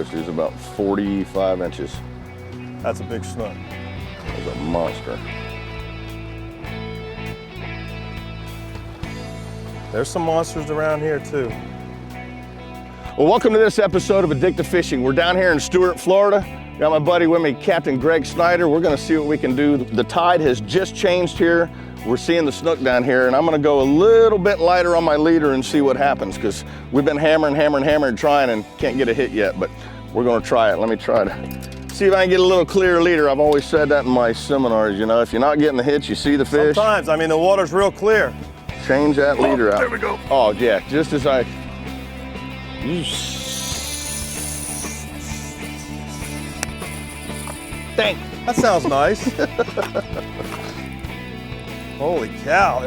He's about 45 inches. That's a big snook. That's a monster. There's some monsters around here too. Well, welcome to this episode of Addictive Fishing. We're down here in Stuart, Florida. Got my buddy with me, Captain Greg Snyder. We're gonna see what we can do. The tide has just changed here. We're seeing the snook down here, and I'm gonna go a little bit lighter on my leader and see what happens, because we've been hammering, trying, and can't get a hit yet, but we're gonna try it. Let me try to see if I can get a little clearer leader. I've always said that in my seminars, you know, if you're not getting the hits, you see the fish. Sometimes, I mean, the water's real clear. Change that leader out. There we go. Oh yeah, just as I... Dang. That sounds nice. Holy cow.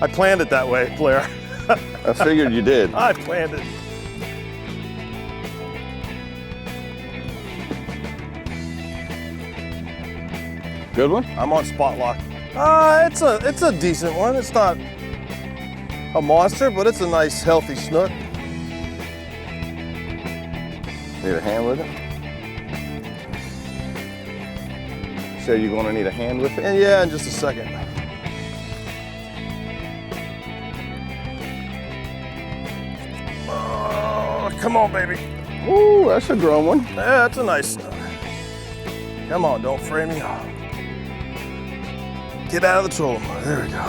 I planned it that way, Blair. I figured you did. I planned it. Good one? I'm on spot lock. It's a decent one. It's not a monster, but it's a nice, healthy snook. Need a hand with it? So you're gonna need a hand with it? And yeah, in just a second. Oh, come on, baby. Ooh, that's a grown one. Yeah, that's a nice snook. Come on, don't fray me off. Get out of the trolling motor. There we go.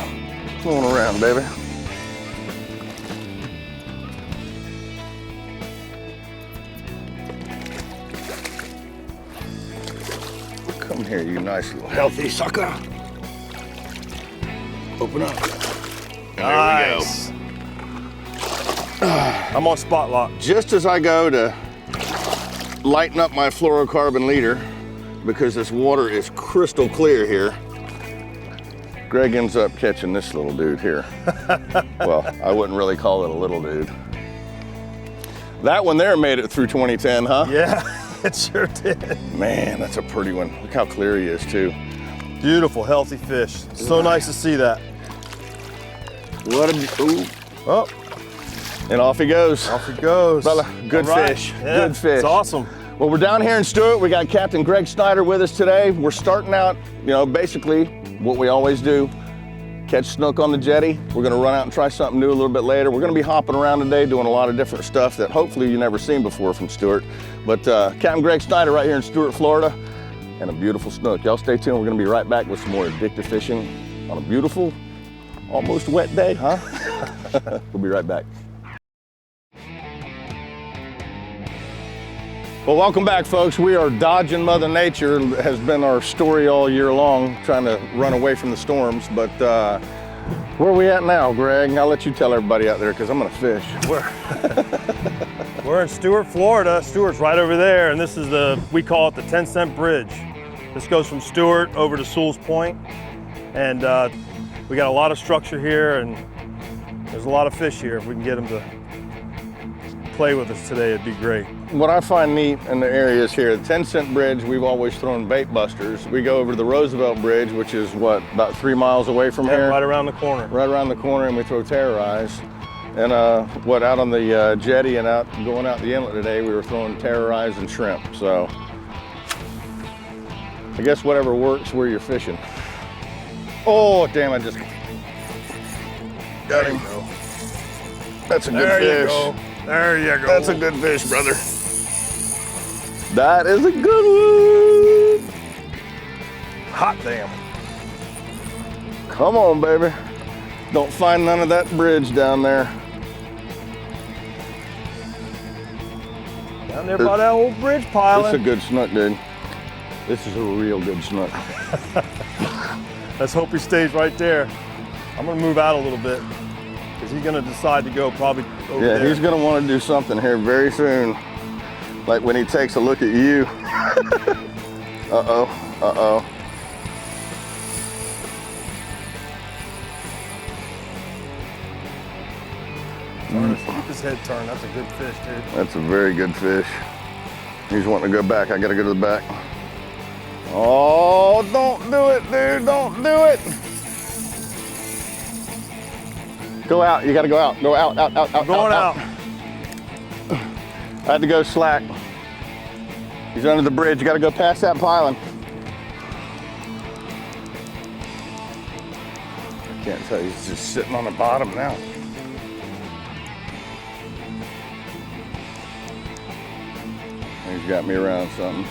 Going around, baby. Come here, you nice little healthy sucker. Open up. Nice. There we go. I'm on spot lock. Just as I go to lighten up my fluorocarbon leader, because this water is crystal clear here, Greg ends up catching this little dude here. Well, I wouldn't really call it a little dude. That one there made it through 2010, huh? Yeah, it sure did. Man, that's a pretty one. Look how clear he is too. Beautiful, healthy fish. So nice to see that. What a, ooh. Oh. And off he goes. Off he goes. Fella, good fish, Yeah, good fish. It's awesome. Well, we're down here in Stuart. We got Captain Greg Snyder with us today. We're starting out, you know, basically what we always do, catch snook on the jetty. We're gonna run out and try something new a little bit later. We're gonna be hopping around today doing a lot of different stuff that hopefully you've never seen before from Stuart. But Captain Greg Snyder right here in Stuart, Florida, and a beautiful snook. Y'all stay tuned. We're gonna be right back with some more addictive fishing on a beautiful, almost wet day, huh? We'll be right back. Well, welcome back, folks. We are dodging Mother Nature. Has been our story all year long, trying to run away from the storms. But where are we at now, Greg? I'll let you tell everybody out there, because I'm gonna fish. We're in Stuart, Florida. Stuart's right over there, and this is we call it the 10-cent bridge. This goes from Stuart over to Sewell's Point, and we got a lot of structure here, and there's a lot of fish here. If we can get them to play with us today, it'd be great. What I find neat in the area is here, the 10-cent bridge, we've always thrown Baitbusters. We go over to the Roosevelt Bridge, which is what, about 3 miles away from here? Right around the corner. Right around the corner, and we throw Terrorize. And out on the jetty and going out the inlet today, we were throwing Terrorize and shrimp. So I guess whatever works where you're fishing. Oh, damn, I just got him. That's a good fish. Go. There you go. That's a good fish, brother. That is a good one. Hot damn. Come on, baby. Don't find none of that bridge down there. Down there by that old bridge piling. This is a good snook, dude. This is a real good snook. Let's hope he stays right there. I'm gonna move out a little bit, because he's gonna decide to go probably over there. Yeah, he's gonna want to do something here very soon. Like when he takes a look at you. Uh-oh, uh-oh. Keep his head turned. That's a good fish, dude. That's a very good fish. He's wanting to go back. I gotta go to the back. Oh, don't do it, dude. Don't do it. Go out, you gotta go out. Go out, out. Going out. I had to go slack. He's under the bridge, you gotta go past that piling. I can't tell, he's just sitting on the bottom now. He's got me around something.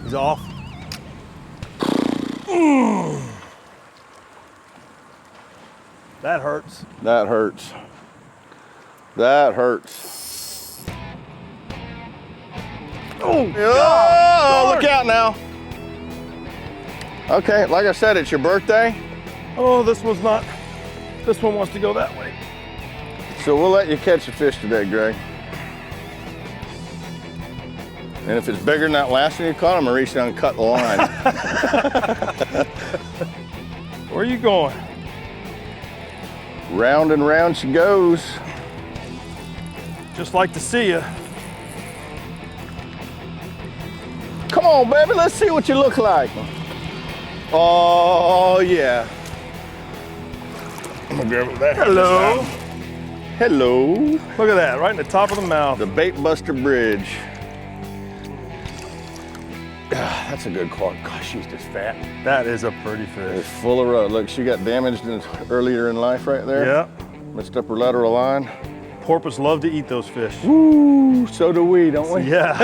He's off. That hurts. That hurts. That hurts. Oh, look out now. Okay, like I said, it's your birthday. Oh, this one's not. This one wants to go that way. So we'll let you catch a fish today, Greg. And if it's bigger than that last one you caught, I'm gonna reach down and cut the line. Where are you going? Round and round she goes. Just like to see you. Come on, baby, let's see what you look like. Oh, yeah. I'm gonna grab that. Hello. Hello. Look at that, right in the top of the mouth. The Baitbuster Bridge. Ah, that's a good caught. Gosh, she's just fat. That is a pretty fish. It's full of rod. Look, she got damaged earlier in life right there. Yeah. Messed up her lateral line. Porpoise love to eat those fish. Woo, so do we, don't we? Yeah.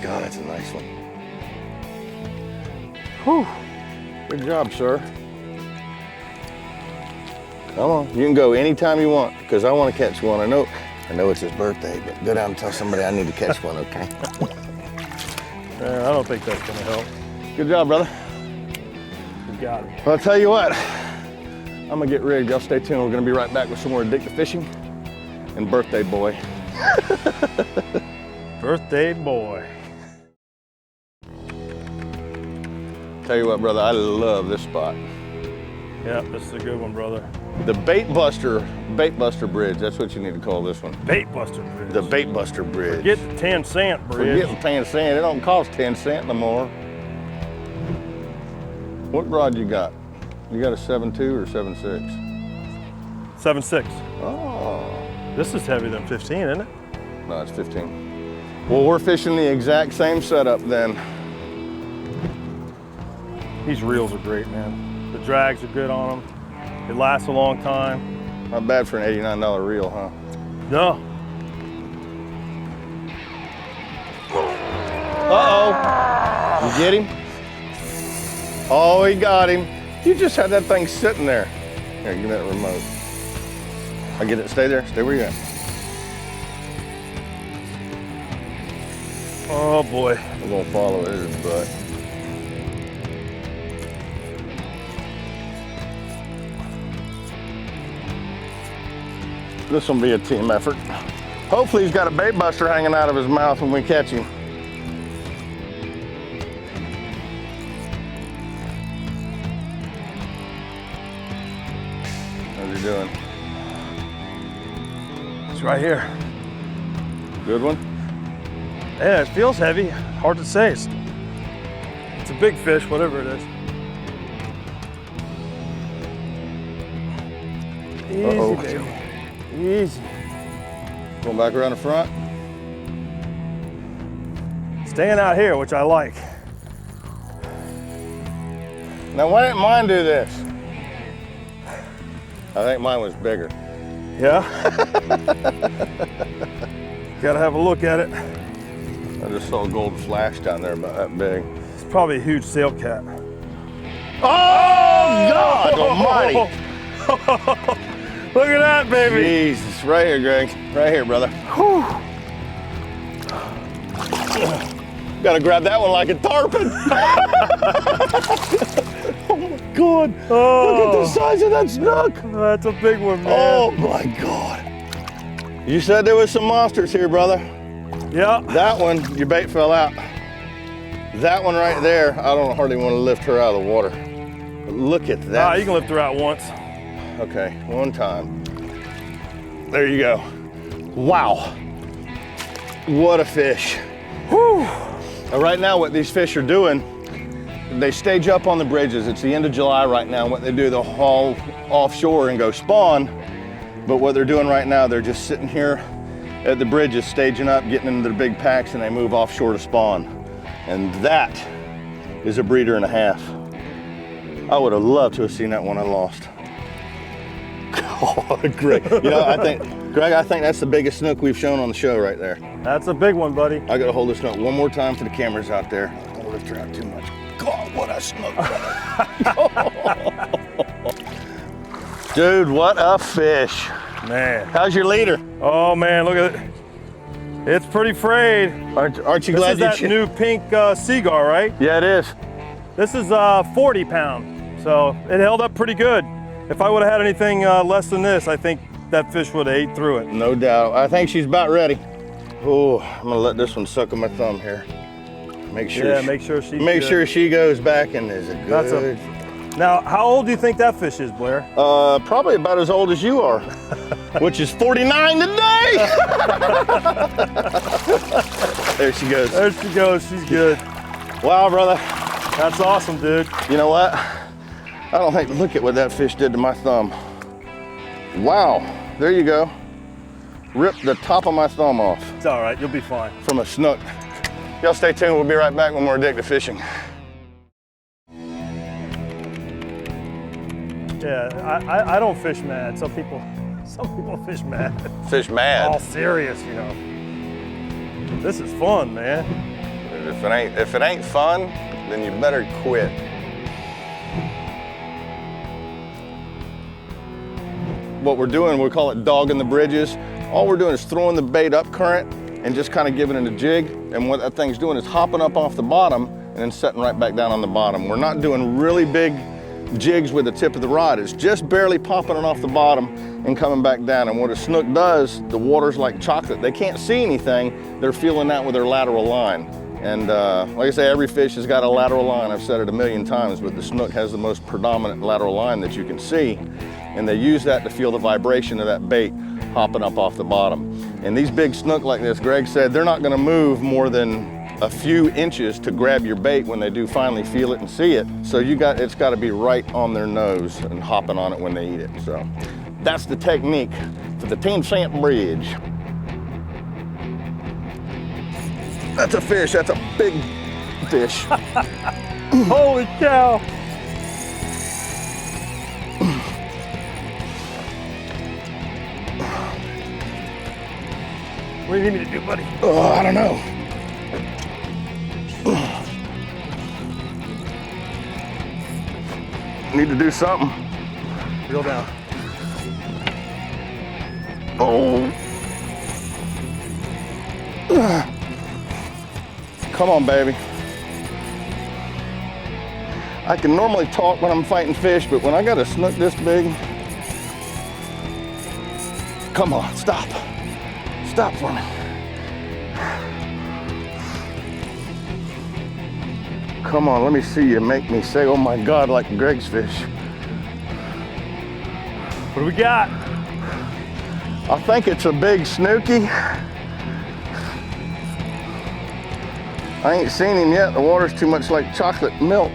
God, that's a nice one. Whew. Good job, sir. Come on, you can go anytime you want, because I want to catch one. I know it's his birthday, but go down and tell somebody I need to catch one, okay? I don't think that's gonna help. Good job, brother. You got it. Well, I'll tell you what, I'm gonna get rigged. Y'all stay tuned. We're gonna be right back with some more Addictive fishing and birthday boy. Birthday boy. Tell you what, brother, I love this spot. Yeah, this is a good one, brother. The Baitbuster Bridge. That's what you need to call this one. Baitbuster Bridge. The Baitbuster Bridge. Forget the 10-cent bridge. Forget the 10 cent. It don't cost 10 cents no more. What rod you got? You got a 7.2 or 7.6? 7.6. Oh. This is heavier than 15, isn't it? No, it's 15. Well, we're fishing the exact same setup then. These reels are great, man. The drags are good on them. It lasts a long time. Not bad for an $89 reel, huh? No. Uh-oh. You get him? Oh, he got him. You just had that thing sitting there. Here, give me that remote. I get it. Stay there. Stay where you at. Oh, boy. We're going to follow his butt. This will be a team effort. Hopefully he's got a baitbuster hanging out of his mouth when we catch him. How's he doing? It's right here. Good one? Yeah, it feels heavy. Hard to say. It's a big fish, whatever it is. Easy, baby. Easy. Going back around the front. Staying out here, which I like. Now, why didn't mine do this? I think mine was bigger. Yeah? Gotta have a look at it. I just saw a gold flash down there about that big. It's probably a huge sail cat. Oh, God almighty. Look at that, baby. Jesus, right here, Greg. Right here, brother. Whew. Gotta grab that one like a tarpon. Oh my God. Oh. Look at the size of that snook. That's a big one, man. Oh my God. You said there was some monsters here, brother. Yeah. That one, your bait fell out. That one right there, I don't hardly want to lift her out of the water. But look at that. Ah, you can lift her out once. Okay, one time. There you go. Wow. What a fish. Whew. Right now, what these fish are doing, they stage up on the bridges. It's the end of July right now. What they do, they'll haul offshore and go spawn. But what they're doing right now, they're just sitting here at the bridges, staging up, getting into their big packs, and they move offshore to spawn. And that is a breeder and a half. I would have loved to have seen that one I lost. Oh, Greg. You know, Greg, I think that's the biggest snook we've shown on the show right there. That's a big one, buddy. I gotta hold this snook one more time for the cameras out there. I don't lift her out too much. God, what a snook. Dude, what a fish. Man. How's your leader? Oh man, look at it. It's pretty frayed. Aren't you glad this is that new pink Seaguar, right? Yeah, it is. This is 40 pound, so it held up pretty good. If I would have had anything less than this, I think that fish would have ate through it. No doubt. I think she's about ready. Oh, I'm gonna let this one suck on my thumb here. Make sure. Yeah, make sure she goes back and is a good. Now, how old do you think that fish is, Blair? Probably about as old as you are, which is 49 today. There she goes. There she goes. She's good. Wow, brother. That's awesome, dude. You know what? I don't think, look at what that fish did to my thumb. Wow, there you go. Ripped the top of my thumb off. It's all right, you'll be fine. From a snook. Y'all stay tuned, we'll be right back when we're addicted fishing. Yeah, I don't fish mad. Some people fish mad. Fish mad? All serious, you know. This is fun, man. If it ain't fun, then you better quit. What we're doing, we call it dogging the bridges. All we're doing is throwing the bait up current and just kind of giving it a jig. And what that thing's doing is hopping up off the bottom and then setting right back down on the bottom. We're not doing really big jigs with the tip of the rod. It's just barely popping it off the bottom and coming back down. And what a snook does, the water's like chocolate. They can't see anything. They're feeling that with their lateral line. And like I say, every fish has got a lateral line. I've said it a million times, but the snook has the most predominant lateral line that you can see. And they use that to feel the vibration of that bait hopping up off the bottom. And these big snook like this, Greg said, they're not gonna move more than a few inches to grab your bait when they do finally feel it and see it. So it's gotta be right on their nose and hopping on it when they eat it. So that's the technique for the 10-cent bridge. That's a fish, that's a big fish. Holy cow. What do you need me to do, buddy? Oh, I don't know. Need to do something. Reel down. Oh. Come on, baby. I can normally talk when I'm fighting fish, but when I got a snook this big, come on, stop. Stop for me. Come on, let me see you make me say, oh my God, like Greg's fish. What do we got? I think it's a big snooky. I ain't seen him yet. The water's too much like chocolate milk.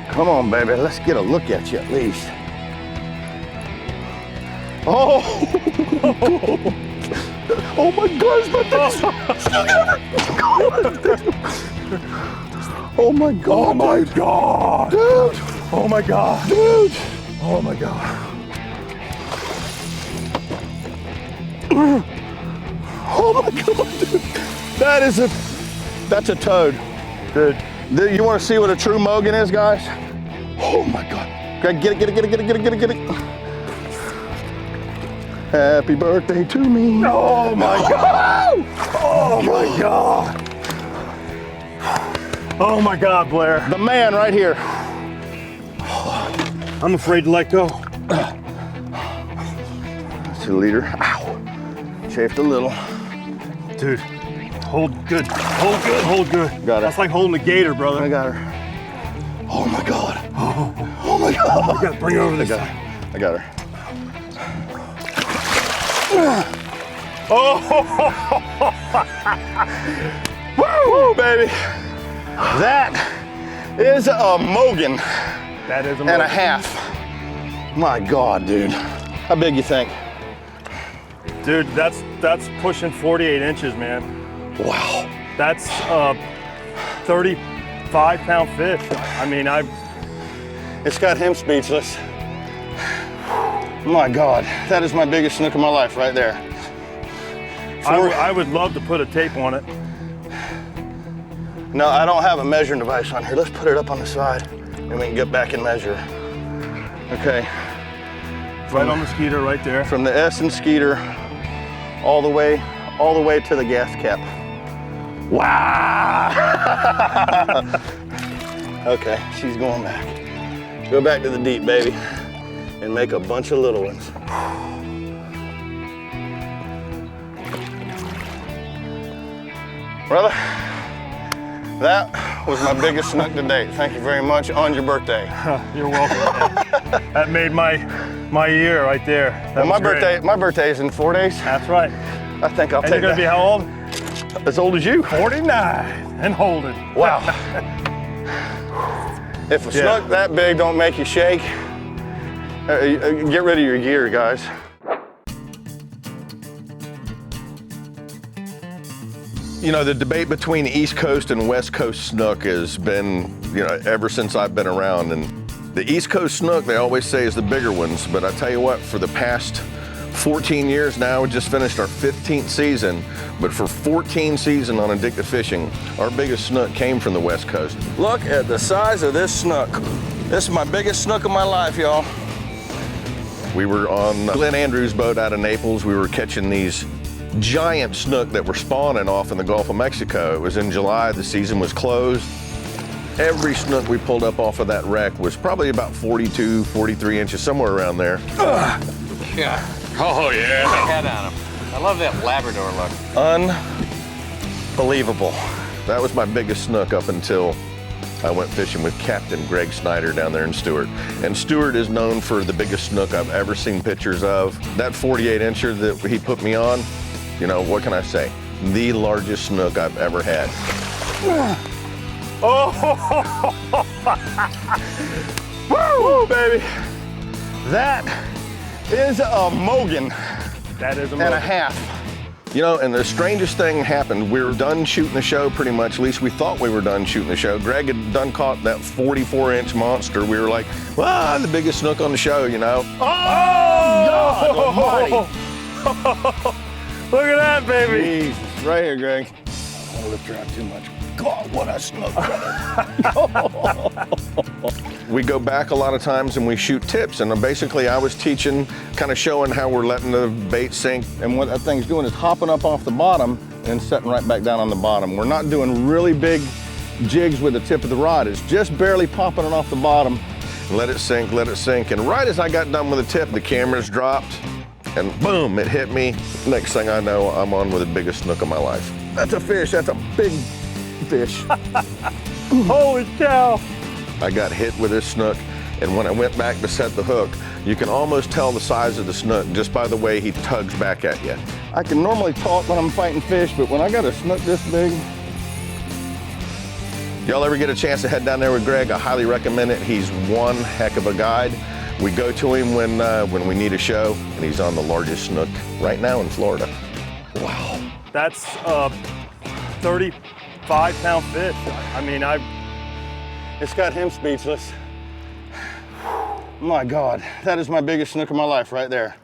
Come on, baby, let's get a look at you at least. Oh! Oh my God, oh my God. Oh my God. Dude. Oh my God. Dude. Oh my God. Oh my God, dude. That's a toad. Dude. You want to see what a true Mogan is, guys? Oh my God. Greg, get it. Happy birthday to me. Oh my God. Oh my God. Oh my God, Blair. The man right here. I'm afraid to let go. That's your leader. Ow. Chafed a little. Dude, hold good. Hold good, hold good. Got it. That's like holding a gator, brother. I got her. Oh my God. Oh my God. I gotta bring her over this I got her. Oh, woo, baby. That is a Mogan. That is a and a half. My God, dude. How big you think? Dude, that's pushing 48 inches, man. Wow. That's a 35-pound fish. I mean, It's got him speechless. My God, that is my biggest snook of my life right there. I would love to put a tape on it. No, I don't have a measuring device on here. Let's put it up on the side and we can get back and measure. Okay. Right on the skeeter right there. From the S and skeeter all the way to the gas cap. Wow! Okay, she's going back. Go back to the deep, baby, and make a bunch of little ones. Brother, that was my biggest snook to date. Thank you very much on your birthday. You're welcome, man. That made my year right there. That Well, was my birthday is in 4 days. That's right. I think I'll And take you're gonna that. be how old? As old as you. 49 and holding. Wow. If a snook that big don't make you shake, get rid of your gear, guys. You know, the debate between East Coast and West Coast snook has been, ever since I've been around. And the East Coast snook, they always say, is the bigger ones. But I tell you what, for the past 14 years now, we just finished our 15th season. But for 14 seasons on Addictive Fishing, our biggest snook came from the West Coast. Look at the size of this snook. This is my biggest snook of my life, y'all. We were on Glenn Andrews' boat out of Naples. We were catching these giant snook that were spawning off in the Gulf of Mexico. It was in July, the season was closed. Every snook we pulled up off of that wreck was probably about 42, 43 inches, somewhere around there. Yeah. Oh yeah. Head on him. I love that Labrador look. Unbelievable. That was my biggest snook up until I went fishing with Captain Greg Snyder down there in Stuart. And Stuart is known for the biggest snook I've ever seen pictures of. That 48 incher that he put me on, what can I say? The largest snook I've ever had. Oh, Woo, baby. That is a Mogan that is a and a half. And the strangest thing happened. We were done shooting the show pretty much. At least we thought we were done shooting the show. Greg had done caught that 44-inch monster. We were like, the biggest snook on the show, Oh, God almighty. Look at that, baby. Jesus, right here, Greg. I don't want to lift her out too much. God, what a snook, brother. We go back a lot of times and we shoot tips, and basically I was teaching, kind of showing how we're letting the bait sink. And what that thing's doing is hopping up off the bottom and setting right back down on the bottom. We're not doing really big jigs with the tip of the rod. It's just barely popping it off the bottom. Let it sink, let it sink. And right as I got done with the tip, the cameras dropped and boom, it hit me. Next thing I know, I'm on with the biggest snook of my life. That's a fish, that's a big fish. Holy cow. I got hit with this snook, and when I went back to set the hook, you can almost tell the size of the snook just by the way he tugs back at you. I can normally talk when I'm fighting fish, but when I got a snook this big. Y'all ever get a chance to head down there with Greg, I highly recommend it. He's one heck of a guide. We go to him when we need a show, and he's on the largest snook right now in Florida. Wow. That's a 35-pound fish. I mean, It's got him speechless. My God, that is my biggest snook of my life right there.